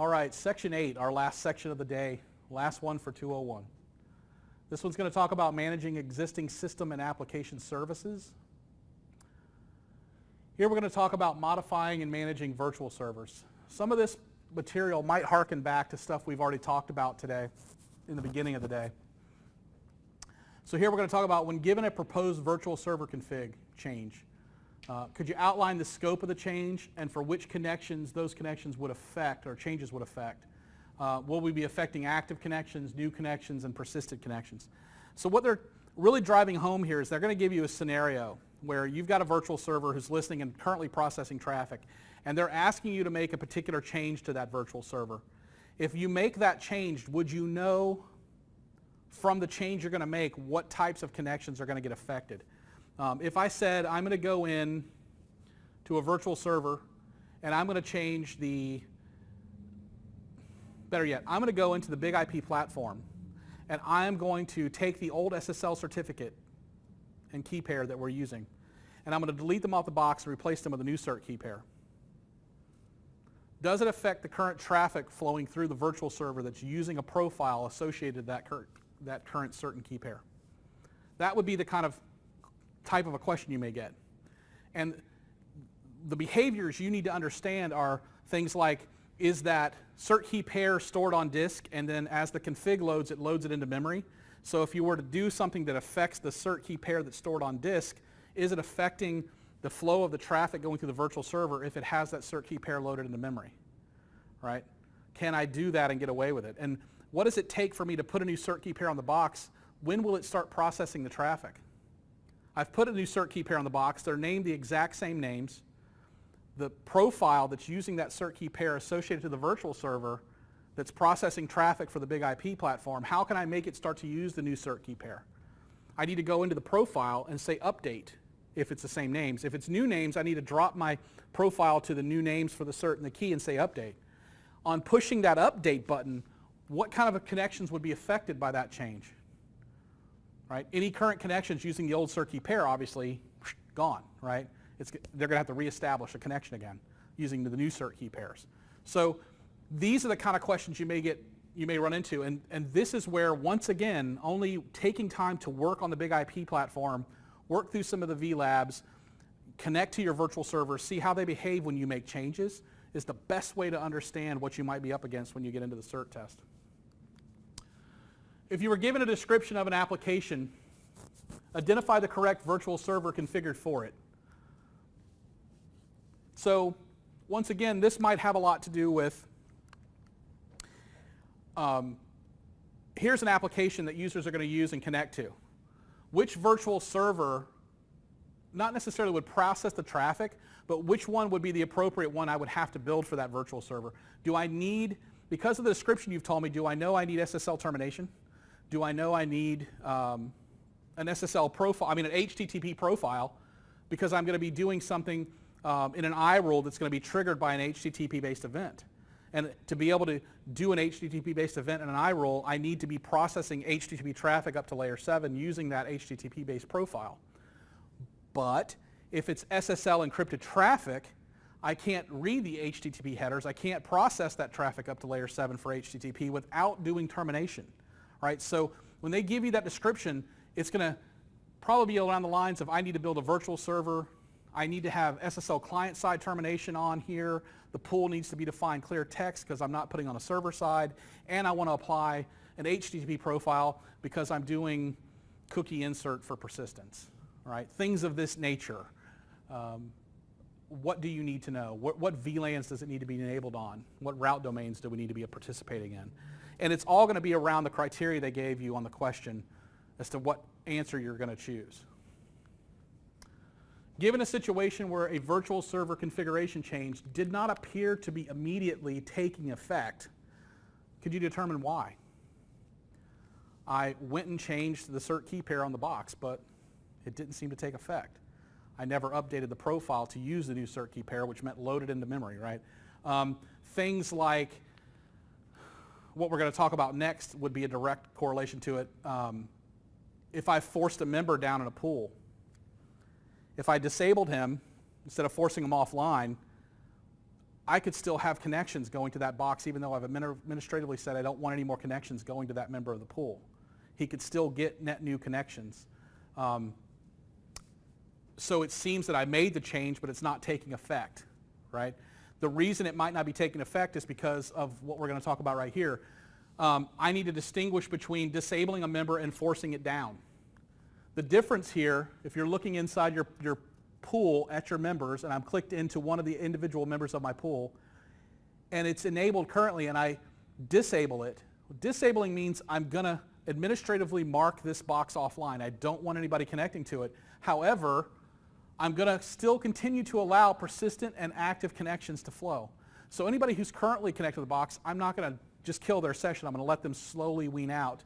All right, section 8, our last section of the day, last one for 201. This one's going to talk about managing existing system and application services. Here we're going to talk about modifying and managing virtual servers. Some of this material might harken back to stuff we've already talked about today in the beginning of the day. So here we're going to talk about when given a proposed virtual server config change. Could you outline the scope of the change and for which connections those connections would affect or changes would affect? Will we be affecting active connections, new connections, and persistent connections? So what they're really driving home here is they're going to give you a scenario where you've got a virtual server who's listening and currently processing traffic, and they're asking you to make a particular change to that virtual server. If you make that change, would you know from the change you're going to make what types of connections are going to get affected? If I said I'm going to go in to a virtual server and I'm going to change better yet, I'm going to go into the big IP platform and I'm going to take the old SSL certificate and key pair that we're using and I'm going to delete them off the box and replace them with a new cert key pair. Does it affect the current traffic flowing through the virtual server that's using a profile associated to that current certain key pair? That would be the kind of type of a question you may get. And the behaviors you need to understand are things like, is that cert key pair stored on disk and then as the config loads, it loads it into memory? So if you were to do something that affects the cert key pair that's stored on disk, is it affecting the flow of the traffic going through the virtual server if it has that cert key pair loaded into memory? Right? Can I do that and get away with it? And what does it take for me to put a new cert key pair on the box? When will it start processing the traffic? I've put a new cert key pair on the box. They're named the exact same names. The profile that's using that cert key pair associated to the virtual server that's processing traffic for the big IP platform, how can I make it start to use the new cert key pair? I need to go into the profile and say update if it's the same names. If it's new names, I need to drop my profile to the new names for the cert and the key and say update. On pushing that update button, what kind of connections would be affected by that change? Right? Any current connections using the old cert key pair, obviously, gone, right? They're going to have to reestablish a connection again using the new cert key pairs. So these are the kind of questions you may run into, and this is where, once again, only taking time to work on the big IP platform, work through some of the VLabs, connect to your virtual server, see how they behave when you make changes, is the best way to understand what you might be up against when you get into the cert test. If you were given a description of an application, identify the correct virtual server configured for it. So once again, this might have a lot to do with, here's an application that users are going to use and connect to. Which virtual server, not necessarily would process the traffic, but which one would be the appropriate one I would have to build for that virtual server? Do I need, because of the description you've told me, do I know I need SSL termination? Do I know I need an SSL profile, an HTTP profile, because I'm going to be doing something in an I rule that's going to be triggered by an HTTP-based event. And to be able to do an HTTP-based event in an I rule, I need to be processing HTTP traffic up to layer 7 using that HTTP-based profile. But if it's SSL encrypted traffic, I can't read the HTTP headers. I can't process that traffic up to layer 7 for HTTP without doing termination. Right? So when they give you that description, it's going to probably be around the lines of I need to build a virtual server, I need to have SSL client-side termination on here, the pool needs to be defined clear text because I'm not putting on a server side, and I want to apply an HTTP profile because I'm doing cookie insert for persistence. Right? Things of this nature. What do you need to know? What VLANs does it need to be enabled on? What route domains do we need to be participating in? And it's all going to be around the criteria they gave you on the question as to what answer you're going to choose. Given a situation where a virtual server configuration change did not appear to be immediately taking effect, could you determine why? I went and changed the cert key pair on the box, but it didn't seem to take effect. I never updated the profile to use the new cert key pair, which meant loaded into memory, right? Things like what we're going to talk about next would be a direct correlation to it. If I forced a member down in a pool, if I disabled him, instead of forcing him offline, I could still have connections going to that box even though I've administratively said I don't want any more connections going to that member of the pool. He could still get net new connections. So it seems that I made the change, but it's not taking effect, right? The reason it might not be taking effect is because of what we're going to talk about right here. I need to distinguish between disabling a member and forcing it down. The difference here, if you're looking inside your pool at your members, and I'm clicked into one of the individual members of my pool, and it's enabled currently, and I disable it. Disabling means I'm going to administratively mark this box offline. I don't want anybody connecting to it. However, I'm going to still continue to allow persistent and active connections to flow. So anybody who's currently connected to the box, I'm not going to just kill their session. I'm going to let them slowly wean out.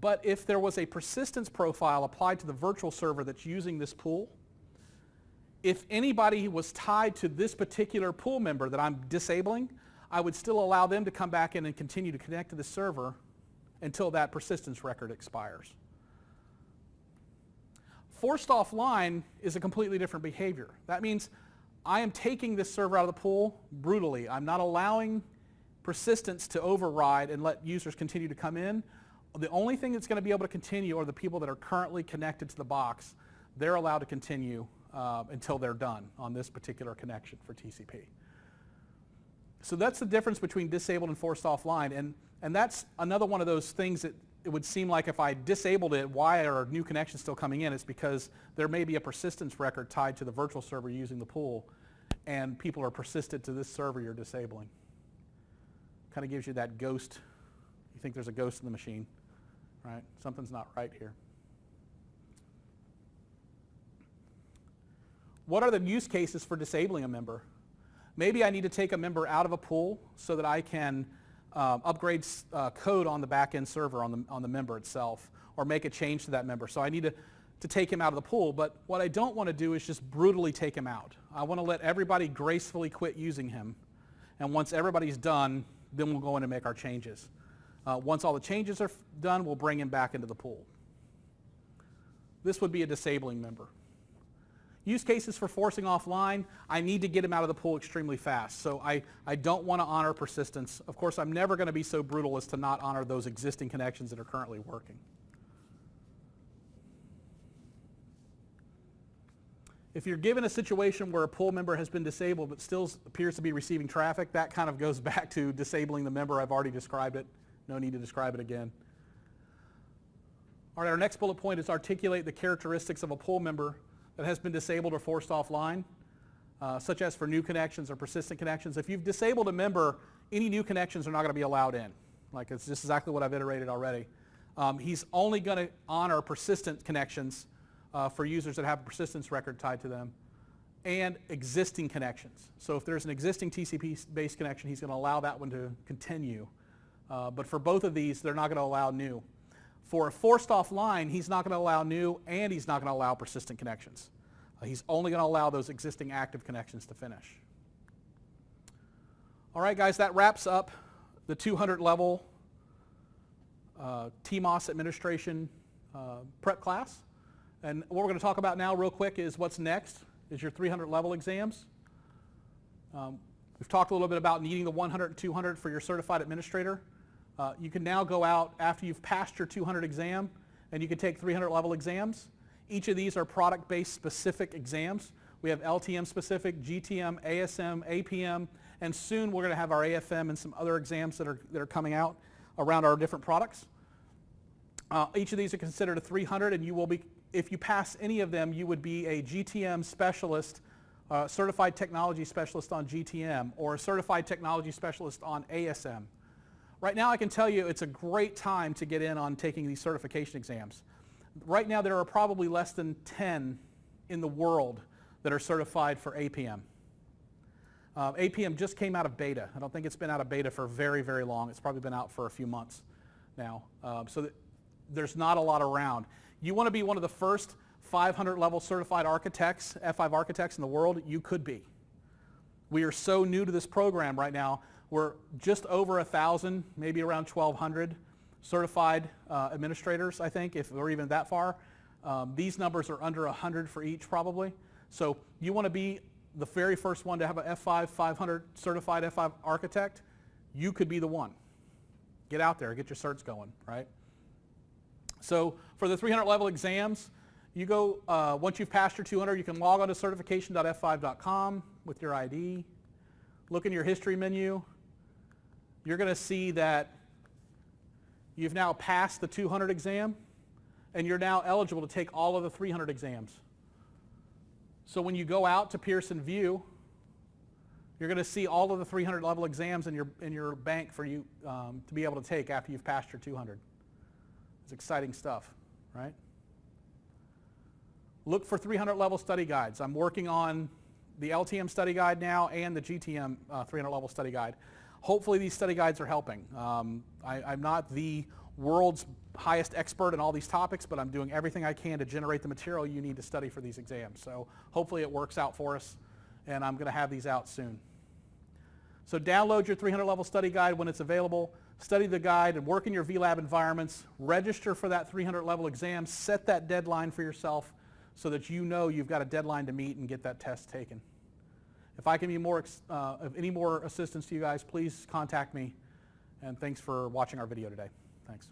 But if there was a persistence profile applied to the virtual server that's using this pool, if anybody was tied to this particular pool member that I'm disabling, I would still allow them to come back in and continue to connect to the server until that persistence record expires. Forced offline is a completely different behavior. That means I am taking this server out of the pool brutally. I'm not allowing persistence to override and let users continue to come in. The only thing that's going to be able to continue are the people that are currently connected to the box. They're allowed to continue until they're done on this particular connection for TCP. So that's the difference between disabled and forced offline, and that's another one of those things that it would seem like if I disabled it, why are new connections still coming in? It's because there may be a persistence record tied to the virtual server using the pool, and people are persistent to this server you're disabling. Kind of gives you that ghost. You think there's a ghost in the machine, right? Something's not right here. What are the use cases for disabling a member? Maybe I need to take a member out of a pool so that I can upgrade code on the back-end server on the member itself, or make a change to that member. So I need to take him out of the pool, but what I don't want to do is just brutally take him out. I want to let everybody gracefully quit using him, and once everybody's done, then we'll go in and make our changes. Once all the changes are done, we'll bring him back into the pool. This would be a disabling member. Use cases for forcing offline, I need to get him out of the pool extremely fast. So I don't want to honor persistence. Of course, I'm never going to be so brutal as to not honor those existing connections that are currently working. If you're given a situation where a pool member has been disabled but still appears to be receiving traffic, that kind of goes back to disabling the member. I've already described it. No need to describe it again. All right, our next bullet point is articulate the characteristics of a pool member that has been disabled or forced offline, such as for new connections or persistent connections. If you've disabled a member, any new connections are not going to be allowed in. Like, it's just exactly what I've iterated already. He's only going to honor persistent connections for users that have a persistence record tied to them, and existing connections. So if there's an existing TCP-based connection, he's going to allow that one to continue. But for both of these, they're not going to allow new. For a forced offline, he's not going to allow new, and he's not going to allow persistent connections. He's only going to allow those existing active connections to finish. All right, guys, that wraps up the 200 level TMOS administration prep class. And what we're going to talk about now real quick is what's next, is your 300 level exams. We've talked a little bit about needing the 100 and 200 for your certified administrator. You can now go out after you've passed your 200 exam, and you can take 300 level exams. Each of these are product-based specific exams. We have LTM specific, GTM, ASM, APM, and soon we're going to have our AFM and some other exams that are coming out around our different products. Each of these are considered a 300, and you will be, if you pass any of them, you would be a GTM specialist, certified technology specialist on GTM, or a certified technology specialist on ASM. Right now I can tell you it's a great time to get in on taking these certification exams. Right now there are probably less than 10 in the world that are certified for APM. APM just came out of beta. I don't think it's been out of beta for very, very long. It's probably been out for a few months now. There's not a lot around. You want to be one of the first 500 level certified architects, F5 architects in the world, you could be. We are so new to this program right now. We're just over 1,000, maybe around 1,200 certified administrators, I think, if we're even that far. These numbers are under 100 for each probably. So you want to be the very first one to have a F5 500 certified F5 architect, you could be the one. Get out there, get your certs going, right? So for the 300 level exams, you go, once you've passed your 200, you can log on to certification.f5.com with your ID. Look in your history menu. You're going to see that you've now passed the 200 exam, and you're now eligible to take all of the 300 exams. So when you go out to Pearson VUE, you're going to see all of the 300 level exams in your bank for you to be able to take after you've passed your 200. It's exciting stuff, right? Look for 300 level study guides. I'm working on the LTM study guide now and the GTM 300 level study guide. Hopefully these study guides are helping. I'm not the world's highest expert in all these topics, but I'm doing everything I can to generate the material you need to study for these exams. So hopefully it works out for us, and I'm going to have these out soon. So download your 300 level study guide when it's available, study the guide, and work in your VLab environments. Register for that 300 level exam. Set that deadline for yourself so that you know you've got a deadline to meet and get that test taken. If I can be of any more assistance to you guys, please contact me. And thanks for watching our video today. Thanks.